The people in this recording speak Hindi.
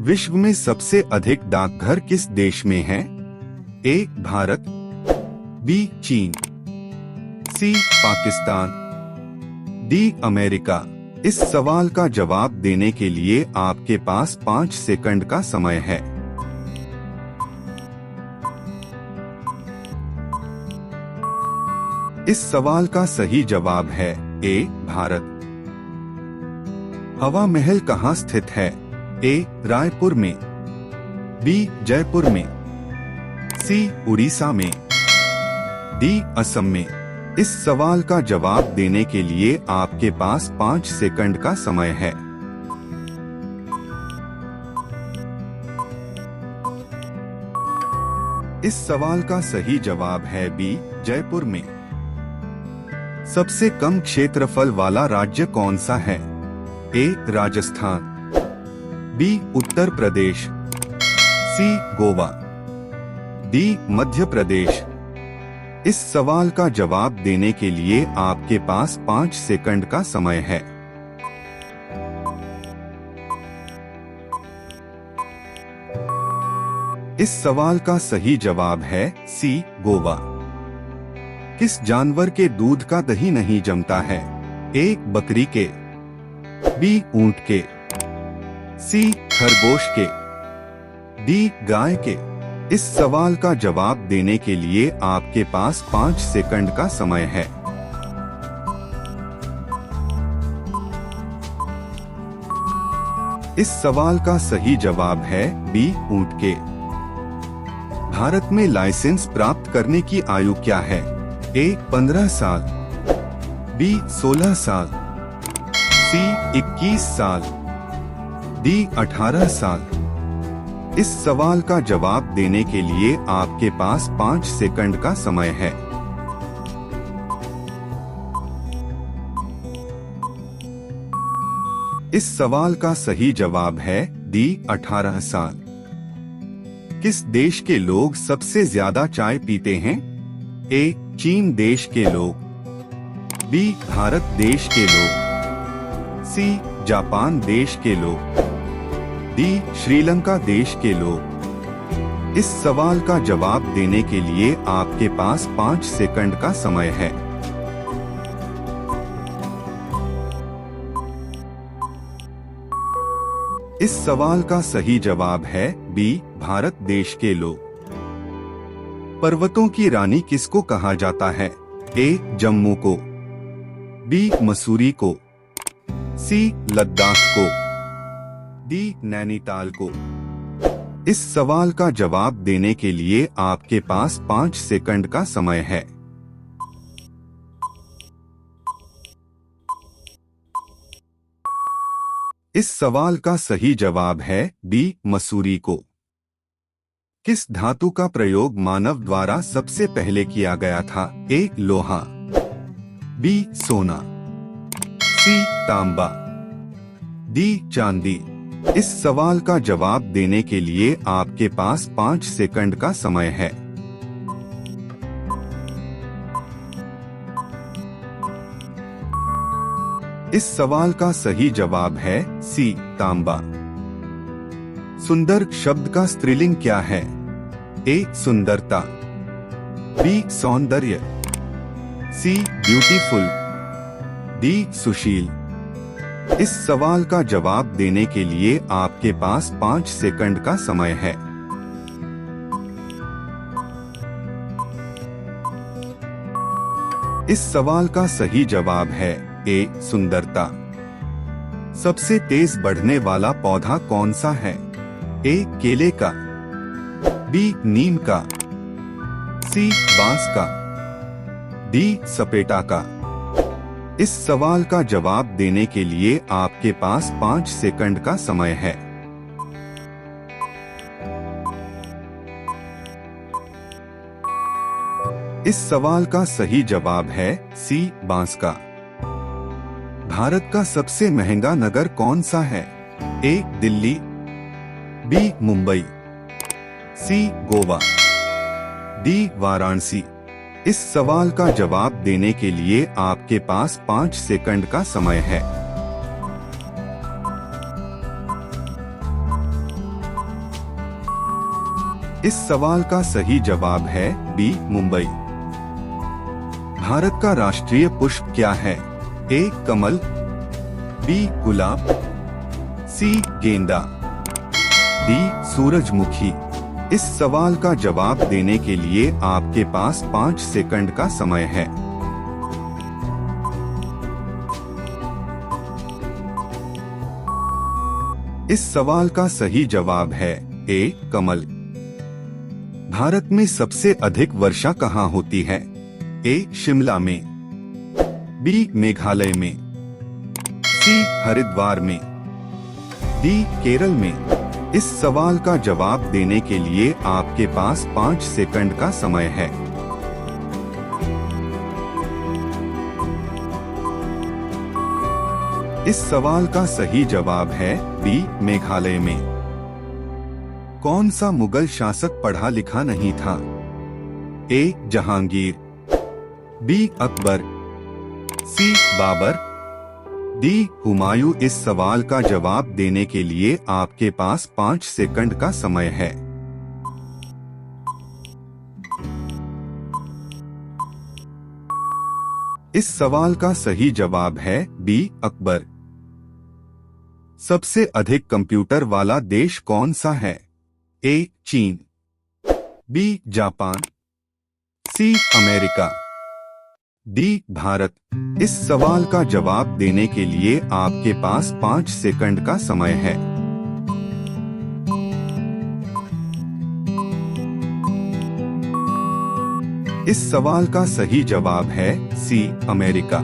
विश्व में सबसे अधिक डाकघर किस देश में हैं? ए. भारत, बी. चीन, सी. पाकिस्तान, डी. अमेरिका। इस सवाल का जवाब देने के लिए आपके पास 5 सेकंड का समय है। इस सवाल का सही जवाब है ए. भारत। हवा महल कहाँ स्थित है? ए. रायपुर में, बी. जयपुर में, सी. उड़ीसा में, डी. असम में। इस सवाल का जवाब देने के लिए आपके पास 5 सेकंड का समय है। इस सवाल का सही जवाब है बी. जयपुर में। सबसे कम क्षेत्रफल वाला राज्य कौन सा है? ए. राजस्थान, बी. उत्तर प्रदेश, सी. गोवा, डी. मध्य प्रदेश। इस सवाल का जवाब देने के लिए आपके पास 5 सेकंड का समय है। इस सवाल का सही जवाब है सी. गोवा। किस जानवर के दूध का दही नहीं जमता है? ए. बकरी के, बी. ऊंट के, सी. खरगोश के, डी. गाय के। इस सवाल का जवाब देने के लिए आपके पास 5 सेकंड का समय है। इस सवाल का सही जवाब है बी. ऊंट के। भारत में लाइसेंस प्राप्त करने की आयु क्या है? ए. 15 साल, बी. 16 साल, सी. 21 साल, डी. 18 साल। इस सवाल का जवाब देने के लिए आपके पास 5 सेकंड का समय है। इस सवाल का सही जवाब है डी. 18 साल। किस देश के लोग सबसे ज्यादा चाय पीते हैं? ए. चीन देश के लोग, बी. भारत देश के लोग, सी. जापान देश के लोग, डी. श्रीलंका देश के लोग। इस सवाल का जवाब देने के लिए आपके पास 5 सेकंड का समय है। इस सवाल का सही जवाब है बी. भारत देश के लोग। पर्वतों की रानी किसको कहा जाता है? ए. जम्मू को, बी. मसूरी को, सी. लद्दाख को, डी. नैनीताल को। इस सवाल का जवाब देने के लिए आपके पास 5 सेकंड का समय है। इस सवाल का सही जवाब है बी. मसूरी को। किस धातु का प्रयोग मानव द्वारा सबसे पहले किया गया था? ए. लोहा, बी. सोना, सी. तांबा, डी. चांदी। इस सवाल का जवाब देने के लिए आपके पास 5 सेकंड का समय है। इस सवाल का सही जवाब है सी. तांबा। सुंदर शब्द का स्त्रीलिंग क्या है? ए. सुंदरता, बी. सौंदर्य, सी. Beautiful, D. सुशील। इस सवाल का जवाब देने के लिए आपके पास 5 सेकंड का समय है। इस सवाल का सही जवाब है ए. सुंदरता। सबसे तेज बढ़ने वाला पौधा कौन सा है? ए. केले का, बी. नीम का, सी. बांस का, डी. सपेटा का। इस सवाल का जवाब देने के लिए आपके पास 5 सेकंड का समय है। इस सवाल का सही जवाब है सी. बांस का। भारत का सबसे महंगा नगर कौन सा है? ए. दिल्ली, बी. मुंबई, सी. गोवा, डी. वाराणसी। इस सवाल का जवाब देने के लिए आपके पास 5 सेकंड का समय है। इस सवाल का सही जवाब है बी मुंबई। भारत का राष्ट्रीय पुष्प क्या है? ए कमल, बी गुलाब, सी गेंदा, डी सूरजमुखी। इस सवाल का जवाब देने के लिए आपके पास 5 सेकंड का समय है। इस सवाल का सही जवाब है ए कमल। भारत में सबसे अधिक वर्षा कहाँ होती है? ए शिमला में, बी मेघालय में, सी हरिद्वार में, डी केरल में। इस सवाल का जवाब देने के लिए आपके पास 5 सेकंड का समय है। इस सवाल का सही जवाब है बी मेघालय में। कौन सा मुगल शासक पढ़ा लिखा नहीं था? ए जहांगीर, बी अकबर, सी बाबर, डी हुमायूं। इस सवाल का जवाब देने के लिए आपके पास 5 सेकंड का समय है। इस सवाल का सही जवाब है बी अकबर। सबसे अधिक कंप्यूटर वाला देश कौन सा है? A China, B Japan, C America, D Bharat. इस सवाल का जवाब देने के लिए आपके पास 5 सेकंड का समय है। इस सवाल का सही जवाब है सी अमेरिका।